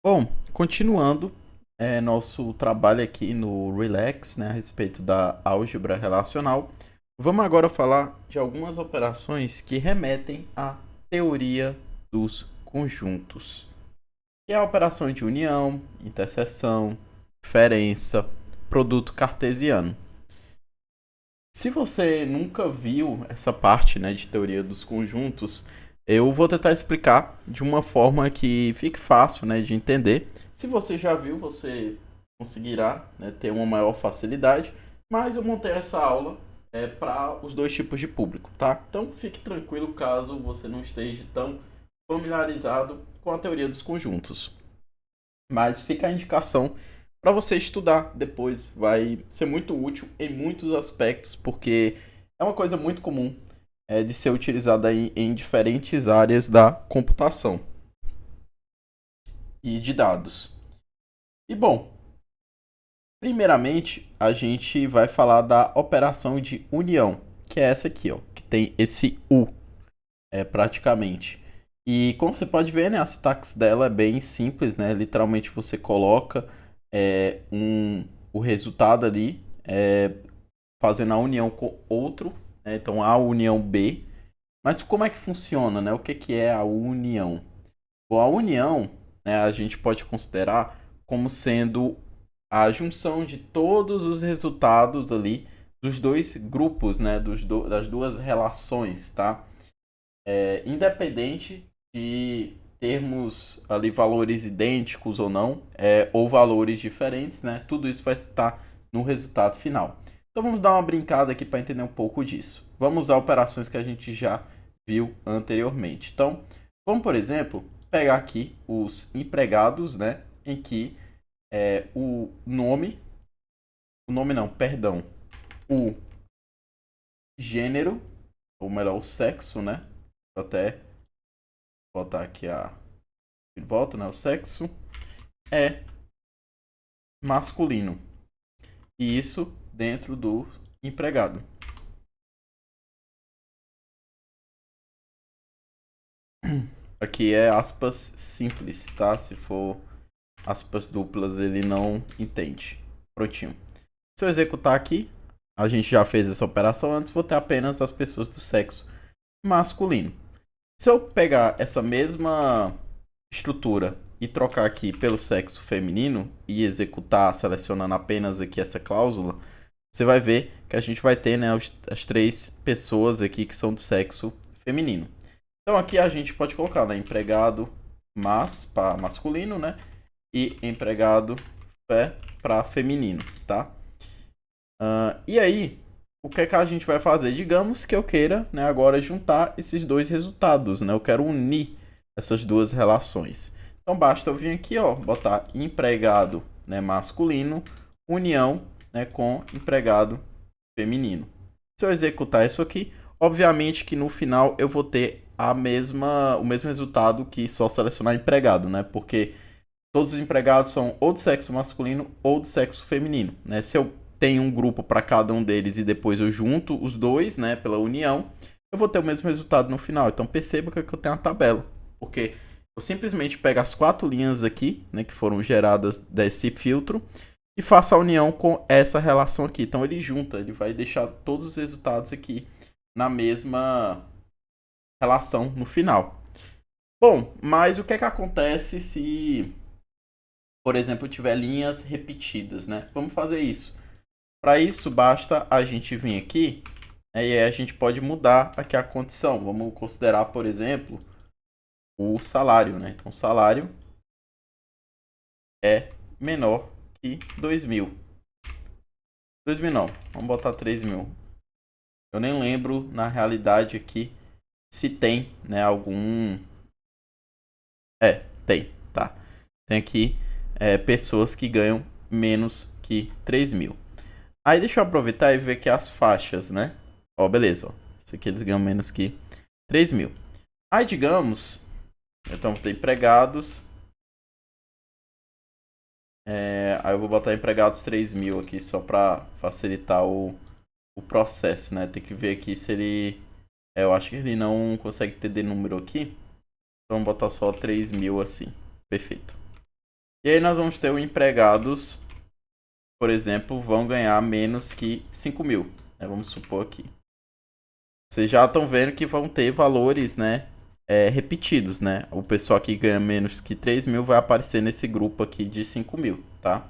Bom, continuando nosso trabalho aqui no Relax, né, a respeito da álgebra relacional, vamos agora falar de algumas operações que remetem à teoria dos conjuntos, que é a operação de união, interseção, diferença, produto cartesiano. Se você nunca viu essa parte, né, de teoria dos conjuntos, eu vou tentar explicar de uma forma que fique fácil, né, de entender. Se você já viu, você conseguirá, né, ter uma maior facilidade, mas eu montei essa aula para os dois tipos de público, tá? Então fique tranquilo caso você não esteja tão familiarizado com a teoria dos conjuntos. Mas fica a indicação para você estudar depois. Vai ser muito útil em muitos aspectos, porque é uma coisa muito comum de ser utilizada em diferentes áreas da computação e de dados. E bom, primeiramente a gente vai falar da operação de união, que é essa aqui, ó, que tem esse U, praticamente. E como você pode ver, né, a sintaxe dela é bem simples, né? Literalmente você coloca o resultado ali, fazendo a união com outro, né? Então a união B. Mas como é que funciona, né? O que é a união? Bom, a união, né, a gente pode considerar como sendo a junção de todos os resultados ali dos dois grupos, né, das duas relações, tá? Independente de termos ali valores idênticos ou não, ou valores diferentes, né? Tudo isso vai estar no resultado final. Então vamos dar uma brincada aqui para entender um pouco disso. Vamos usar operações que a gente já viu anteriormente. Então, vamos, por exemplo, pegar aqui os empregados, né? Em que o nome não, perdão, o gênero, ou melhor, o sexo, né? Vou até botar aqui de volta, né? O sexo é masculino. E isso dentro do empregado. Aqui é aspas simples, tá? Se for aspas duplas, ele não entende. Prontinho. Se eu executar aqui, a gente já fez essa operação antes, vou ter apenas as pessoas do sexo masculino. Se eu pegar essa mesma estrutura e trocar aqui pelo sexo feminino e executar selecionando apenas aqui essa cláusula, você vai ver que a gente vai ter, né, as três pessoas aqui que são do sexo feminino. Então aqui a gente pode colocar, né, empregado para masculino, né, e empregado para feminino, tá? E aí, o que é que a gente vai fazer? Digamos que eu queira, né, agora juntar esses dois resultados, né? Eu quero unir essas duas relações. Então basta eu vir aqui, ó, botar empregado, né, masculino, união, né, com empregado feminino. Se eu executar isso aqui, obviamente que no final eu vou ter o mesmo resultado que só selecionar empregado, né? Porque todos os empregados são ou do sexo masculino ou do sexo feminino, né? Se eu tenho um grupo para cada um deles e depois eu junto os dois, né, pela união, eu vou ter o mesmo resultado no final. Então perceba que eu tenho uma tabela, porque eu simplesmente pego as quatro linhas aqui, né, que foram geradas desse filtro e faço a união com essa relação aqui. Então ele junta, ele vai deixar todos os resultados aqui na mesma relação no final. Bom, mas o que é que acontece se, por exemplo, tiver linhas repetidas, né? Vamos fazer isso. Para isso, basta a gente vir aqui, né, e aí a gente pode mudar aqui a condição. Vamos considerar, por exemplo, o salário, né? Então, o salário é menor que 2.000. 2.000 não, vamos botar 3.000. Eu nem lembro, na realidade, aqui, se tem, né, algum... tem, tá. Tem aqui pessoas que ganham menos que 3.000. Aí deixa eu aproveitar e ver aqui as faixas, né? Ó, beleza, ó. Esse aqui eles ganham menos que 3.000. Aí, digamos, então vou ter empregados. Aí eu vou botar empregados 3.000 aqui só pra facilitar o processo, né? Tem que ver aqui se ele... eu acho que ele não consegue ter de número aqui. Então vamos botar só 3.000 assim. Perfeito. E aí nós vamos ter o empregados, por exemplo, vão ganhar menos que 5 mil, né? Vamos supor aqui. Vocês já estão vendo que vão ter valores, né, repetidos, né? O pessoal que ganha menos que 3 mil vai aparecer nesse grupo aqui de 5 mil, tá?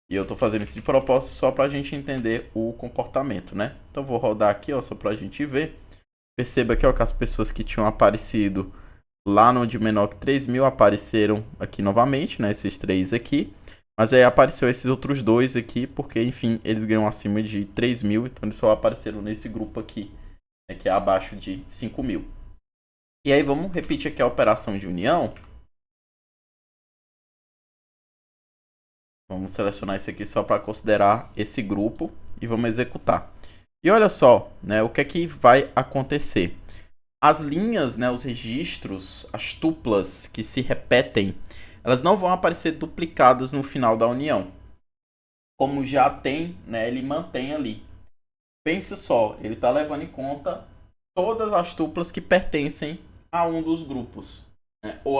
E eu tô fazendo isso de propósito só pra gente entender o comportamento, né? Então vou rodar aqui, ó, só pra gente ver. Perceba aqui, ó, que as pessoas que tinham aparecido lá no de menor que 3 mil apareceram aqui novamente, né? Esses 3 aqui. Mas aí apareceu esses outros 2 aqui, porque, enfim, eles ganham acima de 3 mil, então eles só apareceram nesse grupo aqui, né, que é abaixo de 5 mil. E aí vamos repetir aqui a operação de união. Vamos selecionar isso aqui só para considerar esse grupo e vamos executar. E olha só, né, o que é que vai acontecer. As linhas, né, os registros, as tuplas que se repetem, elas não vão aparecer duplicadas no final da união. Como já tem, né, ele mantém ali. Pense só, ele está levando em conta todas as tuplas que pertencem a um dos grupos, né, ou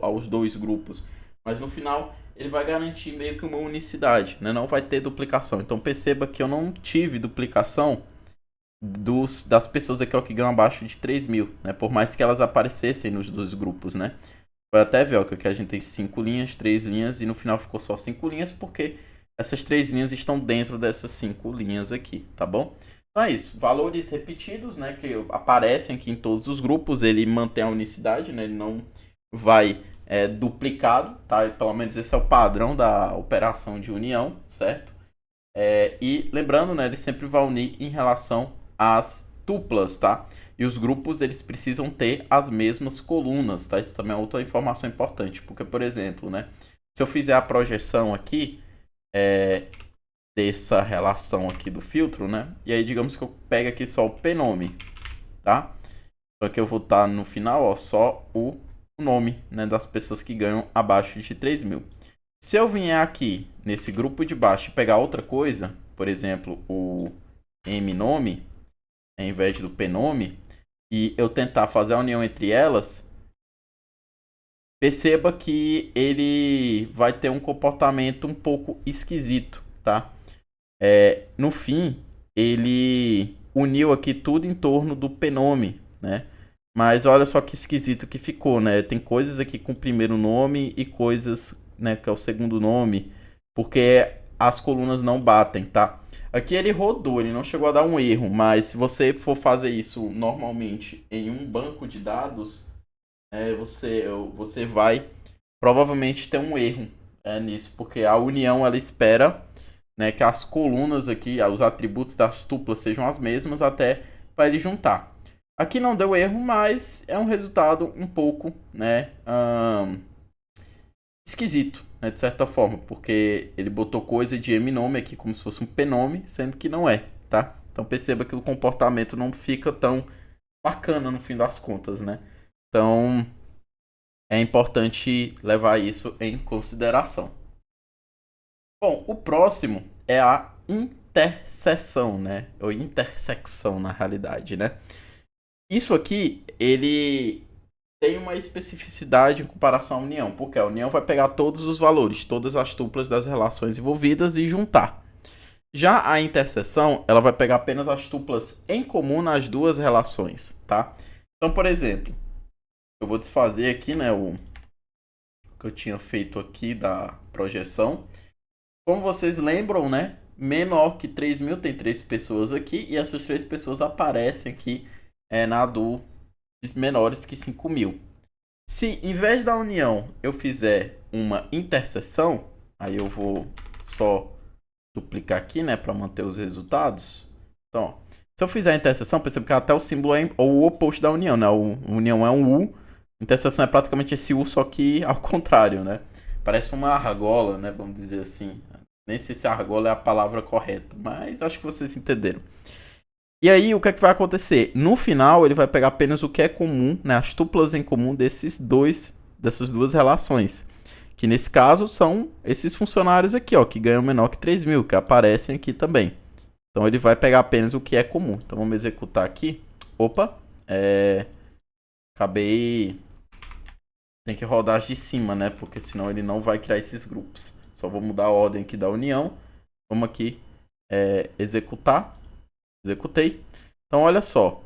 aos 2 grupos. Mas no final ele vai garantir meio que uma unicidade, né, não vai ter duplicação. Então perceba que eu não tive duplicação das pessoas aqui, ó, que ganham abaixo de 3 mil, né? Por mais que elas aparecessem nos 2 grupos, né? Vai até ver, ó, que aqui a gente tem 5 linhas, 3 linhas e no final ficou só 5 linhas porque essas 3 linhas estão dentro dessas 5 linhas aqui, tá bom? Então é isso, valores repetidos, né, que aparecem aqui em todos os grupos, ele mantém a unicidade, né? Ele não vai duplicado, tá? Pelo menos esse é o padrão da operação de união, certo? E lembrando, né, ele sempre vai unir em relação as tuplas, tá? E os grupos, eles precisam ter as mesmas colunas, tá? Isso também é outra informação importante, porque, por exemplo, né, se eu fizer a projeção aqui, dessa relação aqui do filtro, né, e aí digamos que eu pego aqui só o pnome, tá? Então aqui eu vou estar no final, ó, só o nome, né, das pessoas que ganham abaixo de 3 mil. Se eu vier aqui nesse grupo de baixo e pegar outra coisa, por exemplo, o mnome, ao invés do pnome, e eu tentar fazer a união entre elas, perceba que ele vai ter um comportamento um pouco esquisito, tá? No fim, ele uniu aqui tudo em torno do pnome, né? Mas olha só que esquisito que ficou, né? Tem coisas aqui com o primeiro nome e coisas, né, que é o segundo nome, porque as colunas não batem, tá? Aqui ele rodou, ele não chegou a dar um erro, mas se você for fazer isso normalmente em um banco de dados, você vai provavelmente ter um erro nisso, porque a união ela espera, né, que as colunas aqui, os atributos das tuplas sejam as mesmas até para ele juntar. Aqui não deu erro, mas é um resultado um pouco, né, esquisito, né, de certa forma, porque ele botou coisa de mnome aqui como se fosse um pnome, sendo que não é, tá? Então perceba que o comportamento não fica tão bacana no fim das contas, né? Então é importante levar isso em consideração. Bom, o próximo é a interseção, né? Ou intersecção na realidade, né? Isso aqui, ele tem uma especificidade em comparação à união, porque a união vai pegar todos os valores, todas as tuplas das relações envolvidas e juntar. Já a interseção, ela vai pegar apenas as tuplas em comum nas 2 relações, tá? Então, por exemplo, eu vou desfazer aqui, né, o que eu tinha feito aqui da projeção. Como vocês lembram, né, menor que 3 mil tem 3 pessoas aqui e essas 3 pessoas aparecem aqui na do menores que 5 mil. Se em vez da união eu fizer uma interseção, aí eu vou só duplicar aqui, né, para manter os resultados. Então, ó, se eu fizer a interseção, perceba que até o símbolo é o oposto da união, né? O união é um U, interseção é praticamente esse U, só que ao contrário, né? Parece uma argola, né, vamos dizer assim. Nem sei se argola é a palavra correta, mas acho que vocês entenderam. E aí, o que é que vai acontecer? No final, ele vai pegar apenas o que é comum, né, as tuplas em comum dessas 2 relações. Que nesse caso são esses funcionários aqui, ó, que ganham menor que 3 mil, que aparecem aqui também. Então ele vai pegar apenas o que é comum. Então vamos executar aqui. Opa, acabei Tem que rodar as de cima, né? Porque senão ele não vai criar esses grupos. Só vou mudar a ordem aqui da união. Vamos aqui executar. Executei. Então, olha só.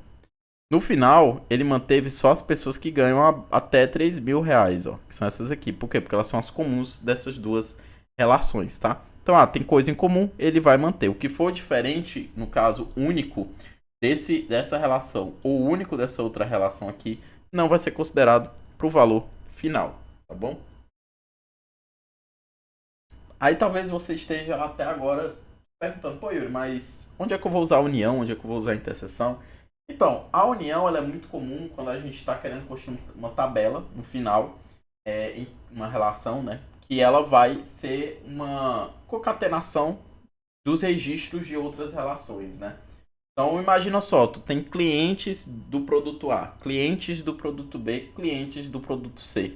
No final, ele manteve só as pessoas que ganham até 3 mil reais, ó. Que são essas aqui. Por quê? Porque elas são as comuns dessas duas relações, tá? Então, tem coisa em comum, ele vai manter. O que for diferente, no caso único dessa relação ou único dessa outra relação aqui, não vai ser considerado para o valor final, tá bom? Aí talvez você esteja até agora perguntando, pô Yuri, mas onde é que eu vou usar a união? Onde é que eu vou usar a interseção? Então, a união ela é muito comum quando a gente está querendo construir uma tabela no final, em uma relação, né? Que ela vai ser uma concatenação dos registros de outras relações, né? Então imagina só, tu tem clientes do produto A, clientes do produto B, clientes do produto C.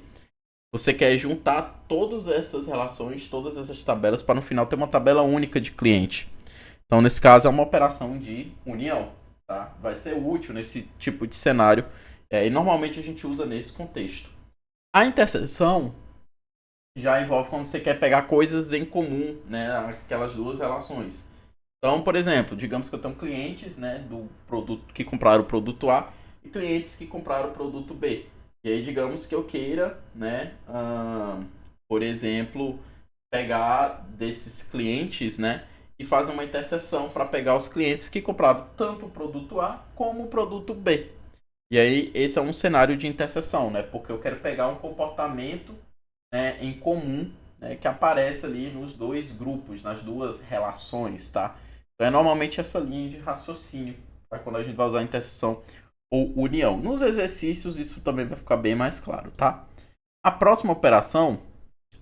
Você quer juntar todas essas relações, todas essas tabelas, para no final ter uma tabela única de cliente. Então, nesse caso, é uma operação de união. Tá? Vai ser útil nesse tipo de cenário. E normalmente a gente usa nesse contexto. A interseção já envolve quando você quer pegar coisas em comum, né? Aquelas duas relações. Então, por exemplo, digamos que eu tenho clientes, né, do produto que compraram o produto A e clientes que compraram o produto B. E aí, digamos que eu queira, né, por exemplo, pegar desses clientes, né, e fazer uma interseção para pegar os clientes que compraram tanto o produto A como o produto B. E aí, esse é um cenário de interseção, né, porque eu quero pegar um comportamento, né, em comum, né, que aparece ali nos dois grupos, nas duas relações, tá? Então, é normalmente essa linha de raciocínio para quando a gente vai usar interseção ou união. Nos exercícios isso também vai ficar bem mais claro, tá? A próxima operação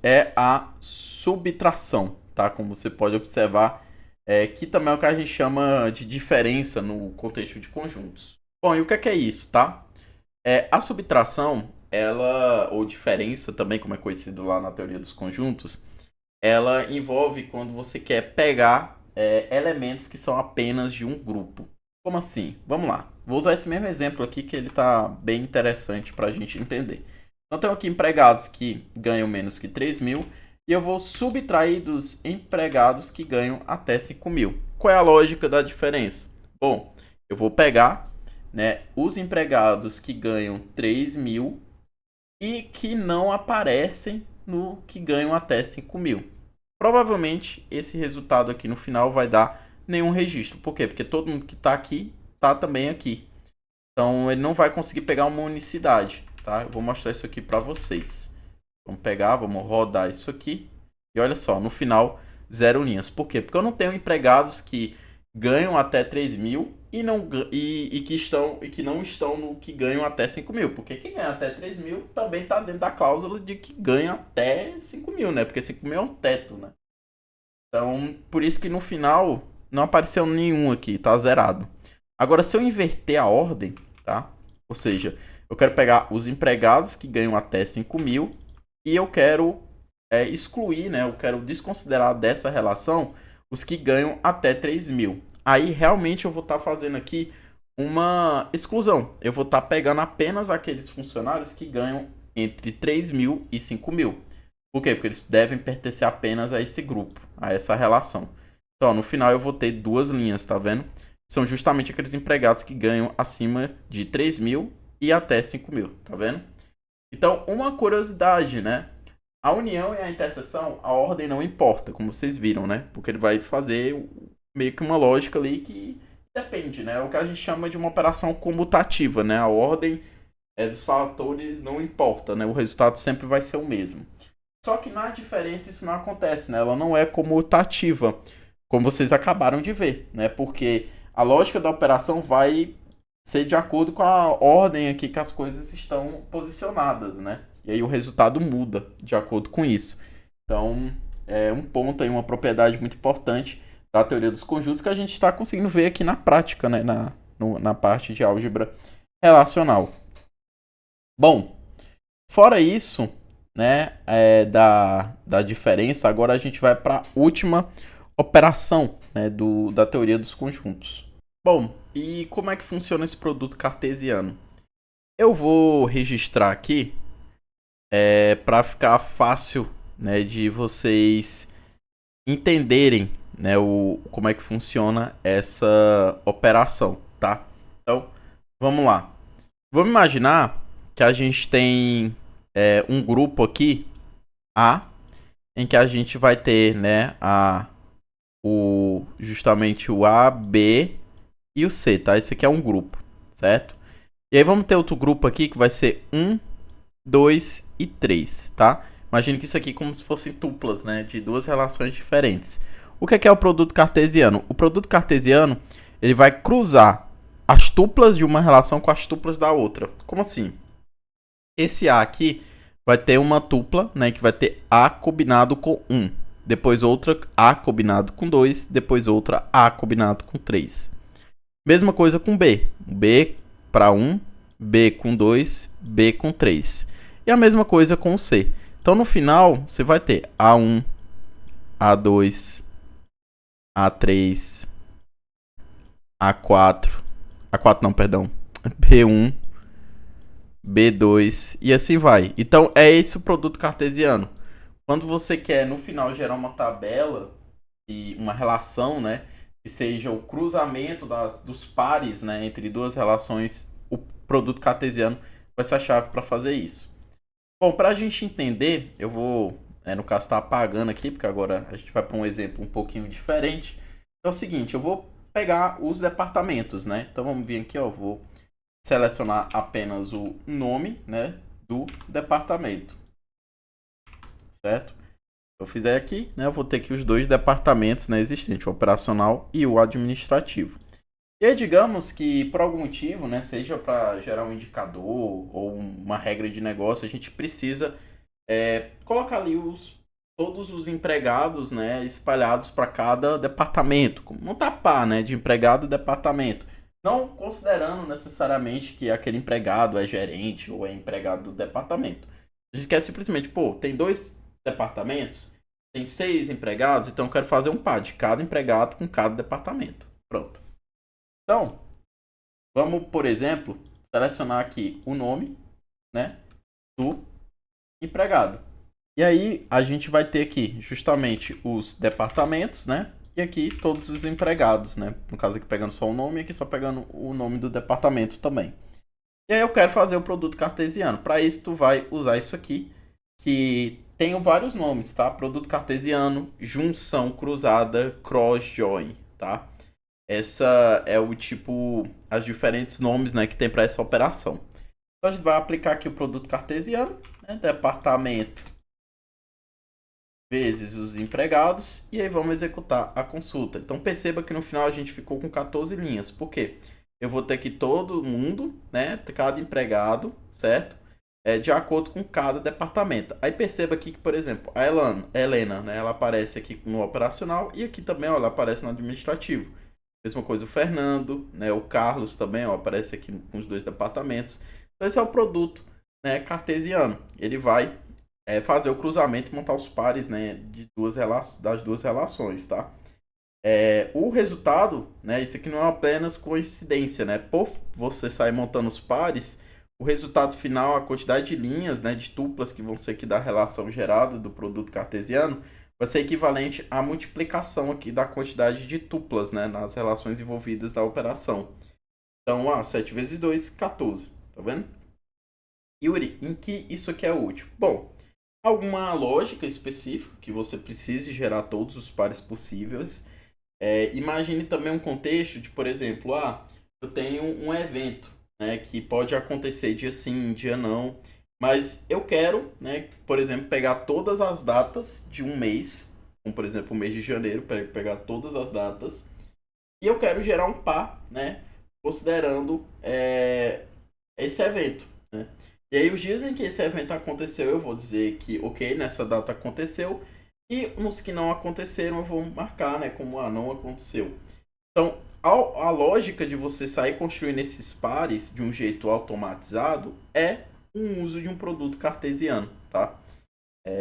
é a subtração, tá? Como você pode observar, que também é o que a gente chama de diferença no contexto de conjuntos. Bom, e o que é isso, tá? A subtração, ela, ou diferença também, como é conhecido lá na teoria dos conjuntos, ela envolve quando você quer pegar elementos que são apenas de um grupo. Como assim? Vamos lá. Vou usar esse mesmo exemplo aqui que ele está bem interessante para a gente entender. Então, tenho aqui empregados que ganham menos que 3 mil e eu vou subtrair dos empregados que ganham até 5 mil. Qual é a lógica da diferença? Bom, eu vou pegar, né, os empregados que ganham 3 mil e que não aparecem no que ganham até 5 mil. Provavelmente esse resultado aqui no final vai dar nenhum registro. Por quê? Porque todo mundo que está aqui está também aqui. Então ele não vai conseguir pegar uma unicidade, tá? Eu vou mostrar isso aqui para vocês. Vamos pegar, vamos rodar isso aqui. E olha só, no final, 0 linhas. Por quê? Porque eu não tenho empregados que ganham até 3 mil que não estão no que ganham até 5 mil. Porque quem ganha até 3 mil também está dentro da cláusula de que ganha até 5 mil, né? Porque 5 mil é um teto, né? Então, por isso que no final não apareceu nenhum aqui, tá zerado. Agora, se eu inverter a ordem, tá? Ou seja, eu quero pegar os empregados que ganham até 5 mil e eu quero excluir, né? Eu quero desconsiderar dessa relação os que ganham até 3 mil. Aí, realmente, eu vou estar fazendo aqui uma exclusão. Eu vou estar pegando apenas aqueles funcionários que ganham entre 3 mil e 5 mil. Por quê? Porque eles devem pertencer apenas a esse grupo, a essa relação. Então, no final eu vou ter duas linhas, tá vendo? São justamente aqueles empregados que ganham acima de 3 mil e até 5 mil, tá vendo? Então, uma curiosidade, né? A união e a interseção, a ordem não importa, como vocês viram, né? Porque ele vai fazer meio que uma lógica ali que depende, né? É o que a gente chama de uma operação comutativa, né? A ordem dos fatores não importa, né? O resultado sempre vai ser o mesmo. Só que na diferença isso não acontece, né? Ela não é comutativa, como vocês acabaram de ver, né? Porque a lógica da operação vai ser de acordo com a ordem aqui que as coisas estão posicionadas, né? E aí o resultado muda de acordo com isso. Então, é um ponto aí, uma propriedade muito importante da teoria dos conjuntos que a gente está conseguindo ver aqui na prática, né? Na parte de álgebra relacional. Bom, fora isso, né, da diferença, agora a gente vai para a última operação, né, da teoria dos conjuntos. Bom, e como é que funciona esse produto cartesiano? Eu vou registrar aqui para ficar fácil, né, de vocês entenderem, né, como é que funciona essa operação, tá? Então, vamos lá. Vamos imaginar que a gente tem um grupo aqui, A, em que a gente vai ter, né, justamente o A, B e o C, tá? Esse aqui é um grupo, certo? E aí vamos ter outro grupo aqui que vai ser 1, 2 e 3, tá? Imagine que isso aqui é como se fossem tuplas, né, de duas relações diferentes. O que é o produto cartesiano? O produto cartesiano, ele vai cruzar as tuplas de uma relação com as tuplas da outra. Como assim? Esse A aqui vai ter uma tupla, né, que vai ter A combinado com 1. Depois outra A combinado com 2. Depois outra A combinado com 3. Mesma coisa com B. B para 1, B com 2, B com 3. E a mesma coisa com o C. Então no final você vai ter A1, A2, A3, A4. A4 não, perdão. B1, B2 e assim vai. Então é esse o produto cartesiano. Quando você quer no final gerar uma tabela e uma relação, né, que seja o cruzamento dos pares, né, entre duas relações, o produto cartesiano vai ser a chave para fazer isso. Bom, para a gente entender, eu vou, no caso, estar apagando aqui, porque agora a gente vai para um exemplo um pouquinho diferente. É o seguinte, eu vou pegar os departamentos, né? Então vamos vir aqui, ó, vou selecionar apenas o nome, né, do departamento, certo? Se eu fizer aqui, né, eu vou ter aqui os dois departamentos, né, existentes, o operacional e o administrativo. E aí, digamos que por algum motivo, né, seja para gerar um indicador ou uma regra de negócio, a gente precisa colocar ali todos os empregados, né, espalhados para cada departamento, como um tapar, né, de empregado e departamento. Não considerando necessariamente que aquele empregado é gerente ou é empregado do departamento. A gente quer simplesmente, tem 2 departamentos, tem 6 empregados, então eu quero fazer um par de cada empregado com cada departamento. Pronto. Então, vamos, por exemplo, selecionar aqui o nome, né, do empregado. E aí a gente vai ter aqui justamente os departamentos, né? E aqui todos os empregados, né? No caso aqui pegando só o nome e aqui só pegando o nome do departamento também. E aí eu quero fazer o produto cartesiano. Para isso tu vai usar isso aqui, que tem vários nomes, tá? Produto cartesiano, junção cruzada, cross-join, tá? Essa é o tipo, as diferentes nomes, né, que tem para essa operação. Então a gente vai aplicar aqui o produto cartesiano, né? Departamento vezes os empregados, e aí vamos executar a consulta. Então perceba que no final a gente ficou com 14 linhas. Por quê? Eu vou ter aqui todo mundo, né, cada empregado, certo? De acordo com cada departamento. Aí perceba aqui que, por exemplo, a Helena, né, ela aparece aqui no operacional e aqui também, ó, ela aparece no administrativo. Mesma coisa o Fernando, né, o Carlos também, ó, aparece aqui com os 2 departamentos. Então esse é o produto, né, cartesiano. Ele vai fazer o cruzamento e montar os pares, né, das duas relações, tá? O resultado, né, isso aqui não é apenas coincidência, né? Por você sair montando os pares, o resultado final, a quantidade de linhas, né, de tuplas que vão ser aqui da relação gerada do produto cartesiano, vai ser equivalente à multiplicação aqui da quantidade de tuplas, né, nas relações envolvidas da operação. Então, 7 vezes 2, 14, tá vendo? Yuri, em que isso aqui é útil? Bom, alguma lógica específica que você precise gerar todos os pares possíveis. Imagine também um contexto de, por exemplo, eu tenho um evento, né, que pode acontecer dia sim, dia não, mas eu quero, né, por exemplo, pegar todas as datas de um mês, como por exemplo o mês de janeiro, pegar todas as datas, e eu quero gerar um par, né, considerando esse evento, né? E aí, os dias em que esse evento aconteceu, eu vou dizer que, ok, nessa data aconteceu. E nos que não aconteceram, eu vou marcar, né, como não aconteceu. Então, a lógica de você sair construindo esses pares de um jeito automatizado é um uso de um produto cartesiano, tá?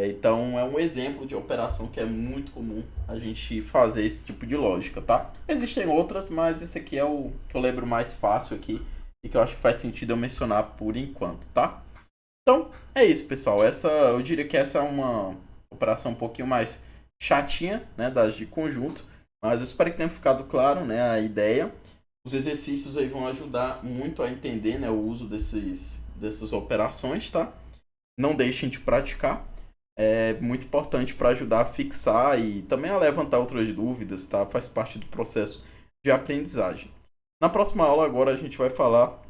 Então, é um exemplo de operação que é muito comum a gente fazer esse tipo de lógica, tá? Existem outras, mas esse aqui é o que eu lembro mais fácil aqui e que eu acho que faz sentido eu mencionar por enquanto, tá? Então, é isso, pessoal. Eu diria que essa é uma operação um pouquinho mais chatinha, né, das de conjunto, mas eu espero que tenha ficado claro, né, a ideia. Os exercícios aí vão ajudar muito a entender, né, o uso dessas operações, tá? Não deixem de praticar. É muito importante para ajudar a fixar e também a levantar outras dúvidas, tá? Faz parte do processo de aprendizagem. Na próxima aula agora a gente vai falar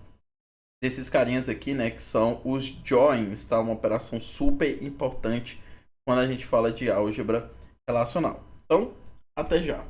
desses carinhas aqui, né, que são os joins, tá? Uma operação super importante quando a gente fala de álgebra relacional. Então, até já.